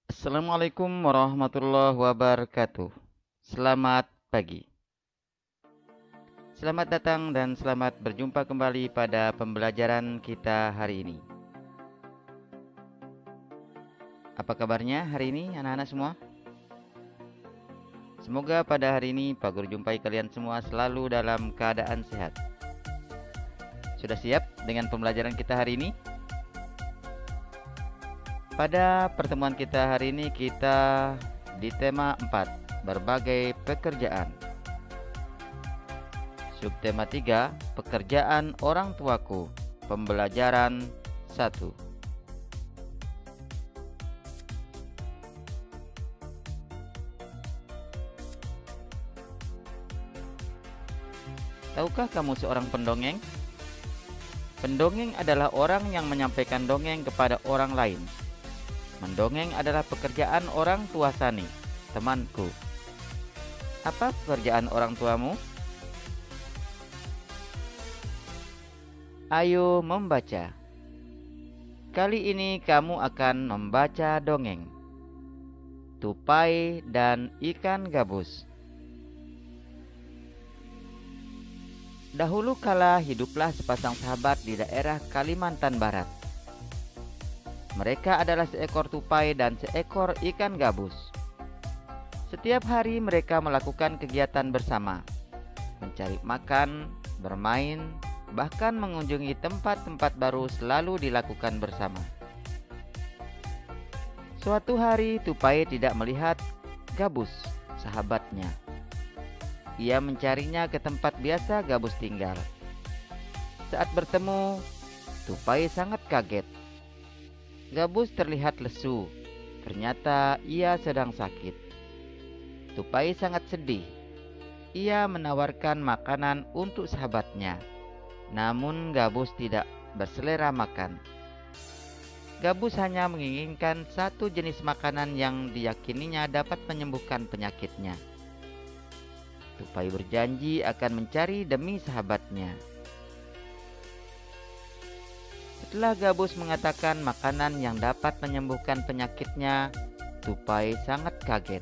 Assalamualaikum warahmatullahi wabarakatuh. Selamat pagi. Selamat datang dan selamat berjumpa kembali pada pembelajaran kita hari ini. Apa kabarnya hari ini anak-anak semua? Semoga pada hari ini Pak Guru jumpai kalian semua selalu dalam keadaan sehat. Sudah siap dengan pembelajaran kita hari ini? Pada pertemuan kita hari ini kita di tema 4, berbagai pekerjaan. Subtema 3, pekerjaan orang tuaku. Pembelajaran 1. Tahukah kamu seorang pendongeng? Pendongeng adalah orang yang menyampaikan dongeng kepada orang lain. Mendongeng adalah pekerjaan orang tua Sani, temanku. Apa pekerjaan orang tuamu? Ayo membaca. Kali ini kamu akan membaca dongeng Tupai dan Ikan Gabus. Dahulu kala hiduplah sepasang sahabat di daerah Kalimantan Barat. Mereka adalah seekor tupai dan seekor ikan gabus. Setiap hari mereka melakukan kegiatan bersama, mencari makan, bermain, bahkan mengunjungi tempat-tempat baru selalu dilakukan bersama. Suatu hari tupai tidak melihat gabus, sahabatnya. Ia mencarinya ke tempat biasa gabus tinggal. Saat bertemu, tupai sangat kaget. Gabus terlihat lesu. Ternyata ia sedang sakit. Tupai sangat sedih. Ia menawarkan makanan untuk sahabatnya. Namun gabus tidak berselera makan. Gabus hanya menginginkan satu jenis makanan yang diyakininya dapat menyembuhkan penyakitnya. Tupai berjanji akan mencari demi sahabatnya. Setelah gabus mengatakan makanan yang dapat menyembuhkan penyakitnya, tupai sangat kaget.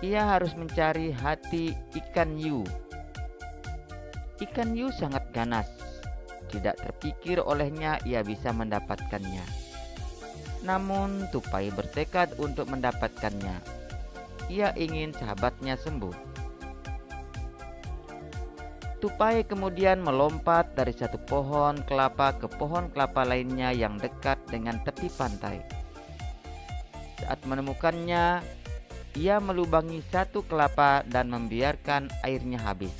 Ia harus mencari hati ikan hiu. Ikan hiu sangat ganas. Tidak terpikir olehnya ia bisa mendapatkannya. Namun tupai bertekad untuk mendapatkannya. Ia ingin sahabatnya sembuh. Tupai kemudian melompat dari satu pohon kelapa ke pohon kelapa lainnya yang dekat dengan tepi pantai. Saat menemukannya, ia melubangi satu kelapa dan membiarkan airnya habis.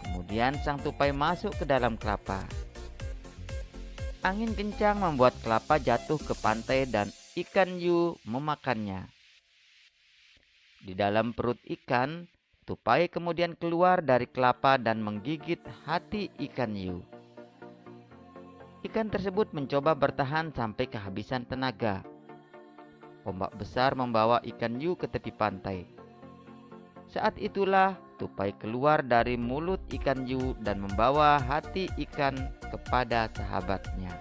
Kemudian sang tupai masuk ke dalam kelapa. Angin kencang membuat kelapa jatuh ke pantai dan ikan hiu memakannya. Di dalam perut ikan, tupai kemudian keluar dari kelapa dan menggigit hati ikan hiu. Ikan tersebut mencoba bertahan sampai kehabisan tenaga. Ombak besar membawa ikan hiu ke tepi pantai. Saat itulah tupai keluar dari mulut ikan hiu dan membawa hati ikan kepada sahabatnya.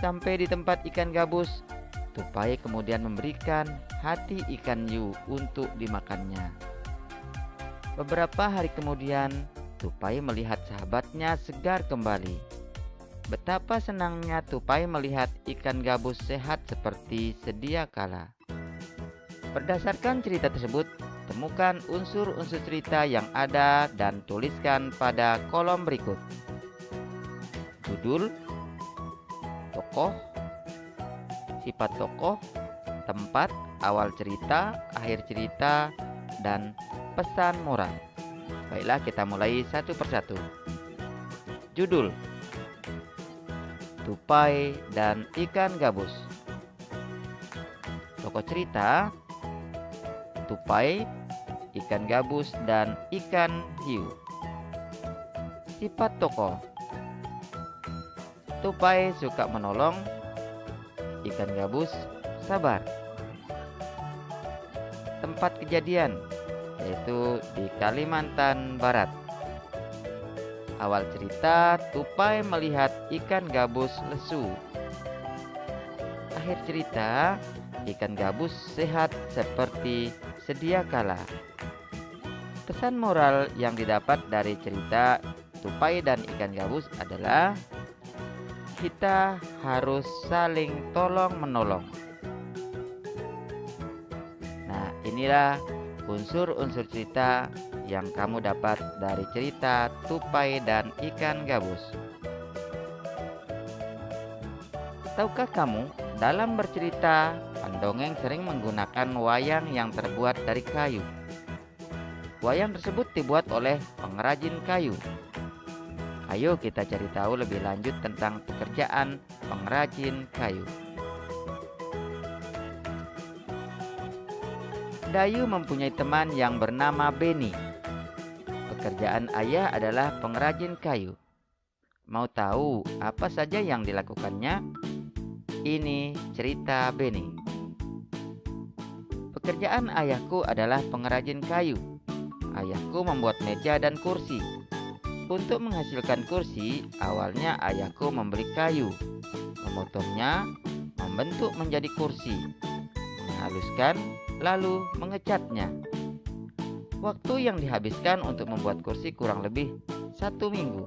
Sampai di tempat ikan gabus, tupai kemudian memberikan hati ikan hiu untuk dimakannya. Beberapa hari kemudian, tupai melihat sahabatnya segar kembali. Betapa senangnya tupai melihat ikan gabus sehat seperti sedia kala. Berdasarkan cerita tersebut, temukan unsur-unsur cerita yang ada dan tuliskan pada kolom berikut. Judul, tokoh, sifat tokoh, tempat, awal cerita, akhir cerita, dan pesan moral. Baiklah, kita mulai satu persatu. Judul, Tupai dan Ikan Gabus. Tokoh cerita, tupai, ikan gabus, dan ikan hiu. Sifat tokoh, tupai suka menolong, ikan gabus sabar. Tempat kejadian, yaitu di Kalimantan Barat. Awal cerita, tupai melihat ikan gabus lesu. akhir cerita, ikan gabus sehat seperti sedia kala. Pesan moral yang didapat dari cerita tupai dan ikan gabus adalah kita harus saling tolong-menolong. Nah, inilah unsur-unsur cerita yang kamu dapat dari cerita tupai dan ikan gabus. Tahukah kamu, dalam bercerita, pendongeng sering menggunakan wayang yang terbuat dari kayu. Wayang tersebut dibuat oleh pengrajin kayu. Ayo kita cari tahu lebih lanjut tentang pekerjaan pengrajin kayu. Dayu mempunyai teman yang bernama Beni. Pekerjaan ayah adalah pengrajin kayu. Mau tahu apa saja yang dilakukannya? Ini cerita Beni. Pekerjaan ayahku adalah pengrajin kayu. Ayahku membuat meja dan kursi. Untuk menghasilkan kursi, awalnya ayahku membeli kayu, memotongnya, membentuk menjadi kursi, menghaluskan, lalu mengecatnya. Waktu yang dihabiskan untuk membuat kursi kurang lebih 1 minggu.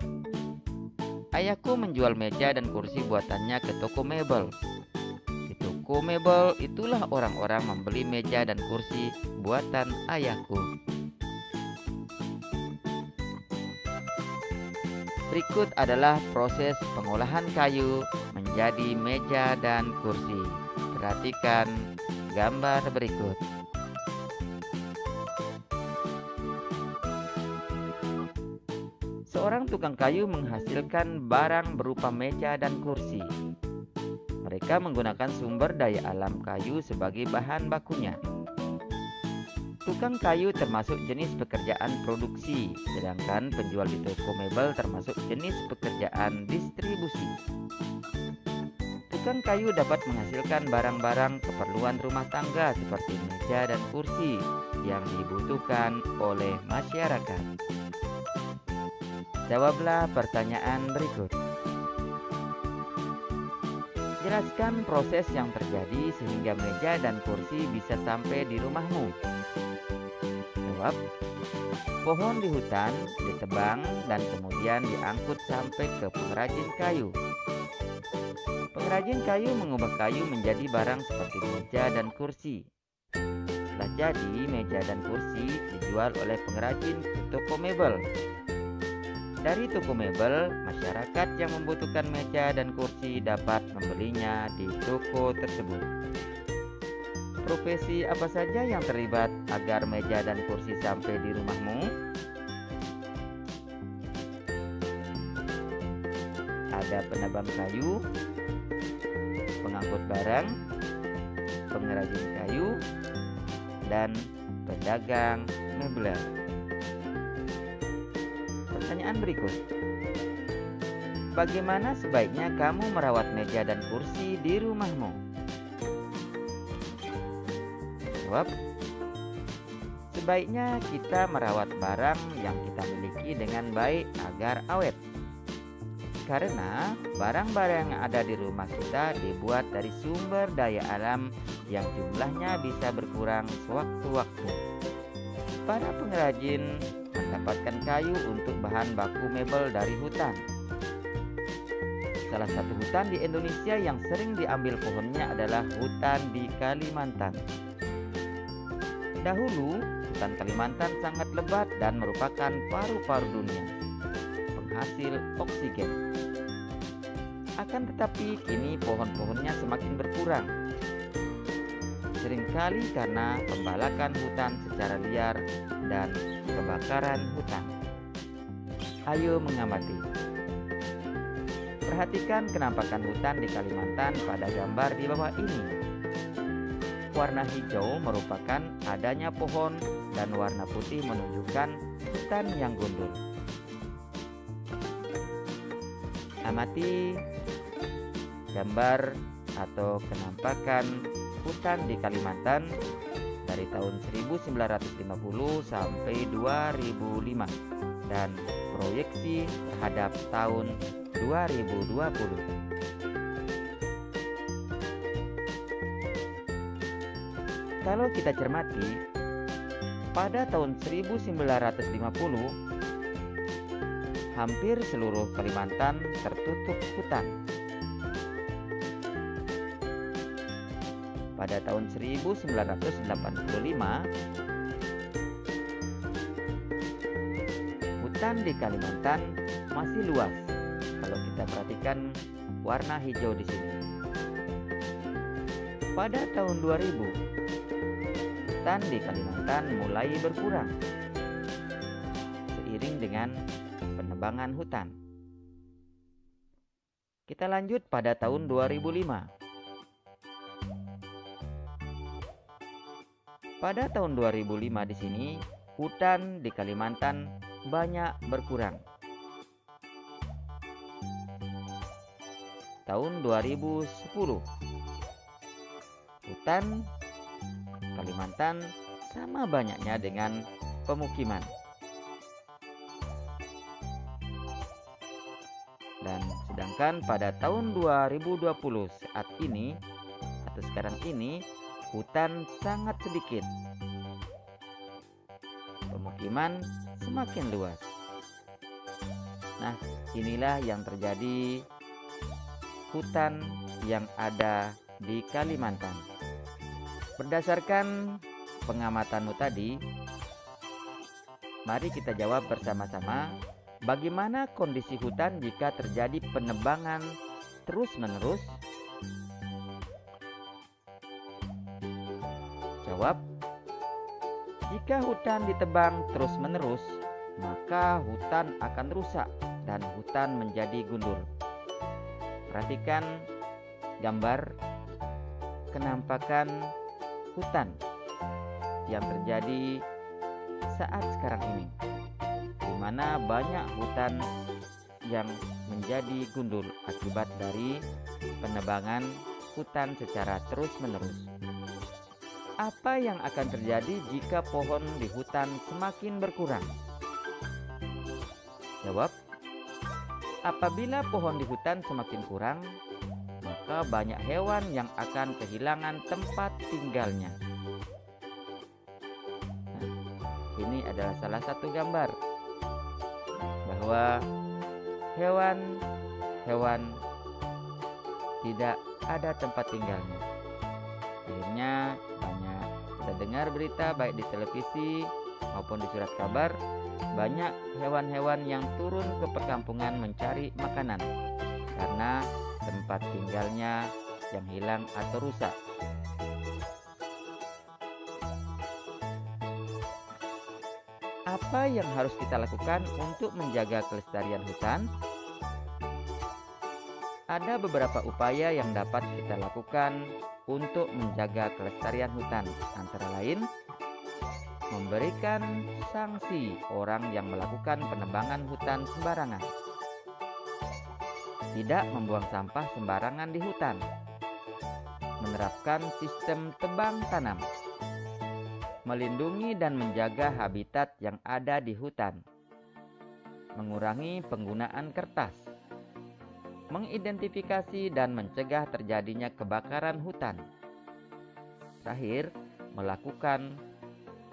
Ayahku menjual meja dan kursi buatannya ke toko mebel. Di toko mebel itulah orang-orang membeli meja dan kursi buatan ayahku. Berikut adalah proses pengolahan kayu menjadi meja dan kursi. Perhatikan gambar berikut. Seorang tukang kayu menghasilkan barang berupa meja dan kursi. Mereka menggunakan sumber daya alam kayu sebagai bahan bakunya. Tukang kayu termasuk jenis pekerjaan produksi, sedangkan penjual di toko mebel termasuk jenis pekerjaan distribusi. Tukang kayu dapat menghasilkan barang-barang keperluan rumah tangga seperti meja dan kursi yang dibutuhkan oleh masyarakat. Jawablah pertanyaan berikut. Jelaskan proses yang terjadi sehingga meja dan kursi bisa sampai di rumahmu. Jawab, pohon di hutan ditebang dan kemudian diangkut sampai ke pengrajin kayu. Pengrajin kayu mengubah kayu menjadi barang seperti meja dan kursi. Setelah jadi, meja dan kursi dijual oleh pengrajin ke toko mebel. Dari toko mebel, masyarakat yang membutuhkan meja dan kursi dapat membelinya di toko tersebut. Profesi apa saja yang terlibat agar meja dan kursi sampai di rumahmu? Ada penebang kayu, pengangkut barang, pengrajin kayu, dan pedagang mebel. Pertanyaan berikut. Bagaimana sebaiknya kamu merawat meja dan kursi di rumahmu? Jawab, sebaiknya kita merawat barang yang kita miliki dengan baik agar awet. Karena barang-barang yang ada di rumah kita dibuat dari sumber daya alam yang jumlahnya bisa berkurang sewaktu-waktu. Para pengrajin mendapatkan kayu untuk bahan baku mebel dari hutan. Salah satu hutan di Indonesia yang sering diambil pohonnya adalah hutan di Kalimantan. Dahulu, hutan Kalimantan sangat lebat dan merupakan paru-paru dunia, penghasil oksigen. Akan tetapi kini pohon-pohonnya semakin berkurang. Seringkali karena pembalakan hutan secara liar dan kebakaran hutan. Ayo mengamati. Perhatikan kenampakan hutan di Kalimantan pada gambar di bawah ini. Warna hijau merupakan adanya pohon dan warna putih menunjukkan hutan yang gundul. Amati gambar atau kenampakan hutan di Kalimantan dari tahun 1950 sampai 2005 dan proyeksi terhadap tahun 2020. Kalau kita cermati, pada tahun 1950, hampir seluruh Kalimantan tertutup hutan. Pada tahun 1985, hutan di Kalimantan masih luas. Kalau kita perhatikan warna hijau di sini. Pada tahun 2000, hutan di Kalimantan mulai berkurang seiring dengan penebangan hutan. Kita lanjut pada tahun 2005. Pada tahun 2005 di sini, hutan di Kalimantan banyak berkurang. Tahun 2010, hutan Kalimantan sama banyaknya dengan pemukiman. Dan sedangkan pada tahun 2020 saat ini atau sekarang ini, hutan sangat sedikit. Pemukiman semakin luas. Nah, inilah yang terjadi hutan yang ada di Kalimantan. Berdasarkan pengamatanmu tadi, mari kita jawab bersama-sama, bagaimana kondisi hutan jika terjadi penebangan terus-menerus? Jawab, jika hutan ditebang terus-menerus, maka hutan akan rusak dan hutan menjadi gundul. Perhatikan gambar kenampakan hutan yang terjadi saat sekarang ini, di mana banyak hutan yang menjadi gundul akibat dari penebangan hutan secara terus-menerus. Apa yang akan terjadi jika pohon di hutan semakin berkurang? Jawab, apabila pohon di hutan semakin kurang, maka banyak hewan yang akan kehilangan tempat tinggalnya. Nah, ini adalah salah satu gambar bahwa hewan-hewan tidak ada tempat tinggalnya. Akhirnya banyak kita dengar berita baik di televisi maupun di surat kabar, banyak hewan-hewan yang turun ke perkampungan mencari makanan karena tempat tinggalnya yang hilang atau rusak. Apa yang harus kita lakukan untuk menjaga kelestarian hutan? Ada beberapa upaya yang dapat kita lakukan untuk menjaga kelestarian hutan, antara lain memberikan sanksi orang yang melakukan penebangan hutan sembarangan, tidak membuang sampah sembarangan di hutan, menerapkan sistem tebang tanam, melindungi dan menjaga habitat yang ada di hutan, mengurangi penggunaan kertas, mengidentifikasi dan mencegah terjadinya kebakaran hutan. Terakhir, melakukan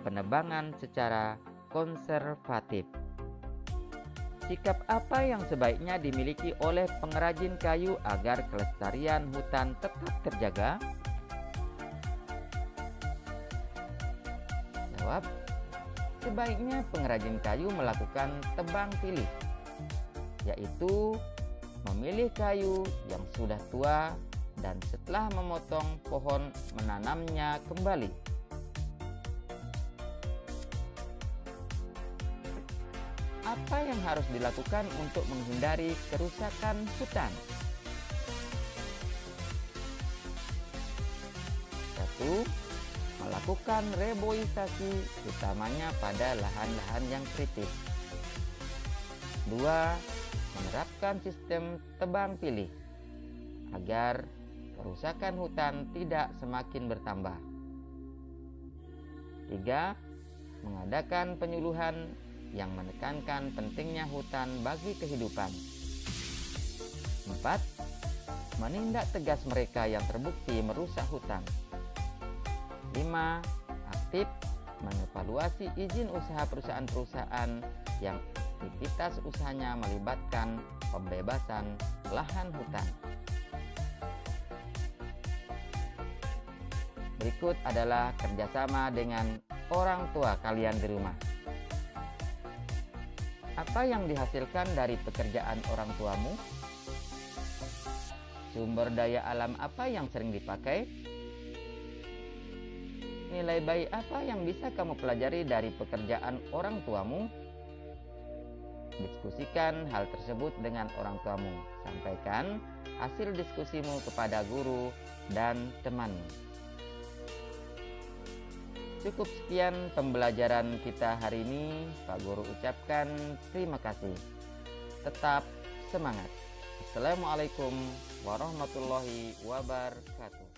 penebangan secara konservatif. Sikap apa yang sebaiknya dimiliki oleh pengrajin kayu agar kelestarian hutan tetap terjaga? Jawab, sebaiknya pengrajin kayu melakukan tebang pilih, yaitu memilih kayu yang sudah tua dan setelah memotong pohon menanamnya kembali. Apa yang harus dilakukan untuk menghindari kerusakan hutan? 1. Melakukan reboisasi, utamanya pada lahan-lahan yang kritis. 2. Menerapkan sistem tebang pilih agar kerusakan hutan tidak semakin bertambah. 3. Mengadakan penyuluhan yang menekankan pentingnya hutan bagi kehidupan. 4. Menindak tegas mereka yang terbukti merusak hutan. 5. Aktif mengevaluasi izin usaha perusahaan-perusahaan yang aktivitas usahanya melibatkan pembebasan lahan hutan. Berikut adalah kerjasama dengan orang tua kalian di rumah. Apa yang dihasilkan dari pekerjaan orang tuamu? Sumber daya alam apa yang sering dipakai? Nilai baik apa yang bisa kamu pelajari dari pekerjaan orang tuamu? Diskusikan hal tersebut dengan orang tuamu. Sampaikan hasil diskusimu kepada guru dan temanmu. Cukup sekian pembelajaran kita hari ini. Pak Guru ucapkan terima kasih. Tetap semangat. Assalamualaikum warahmatullahi wabarakatuh.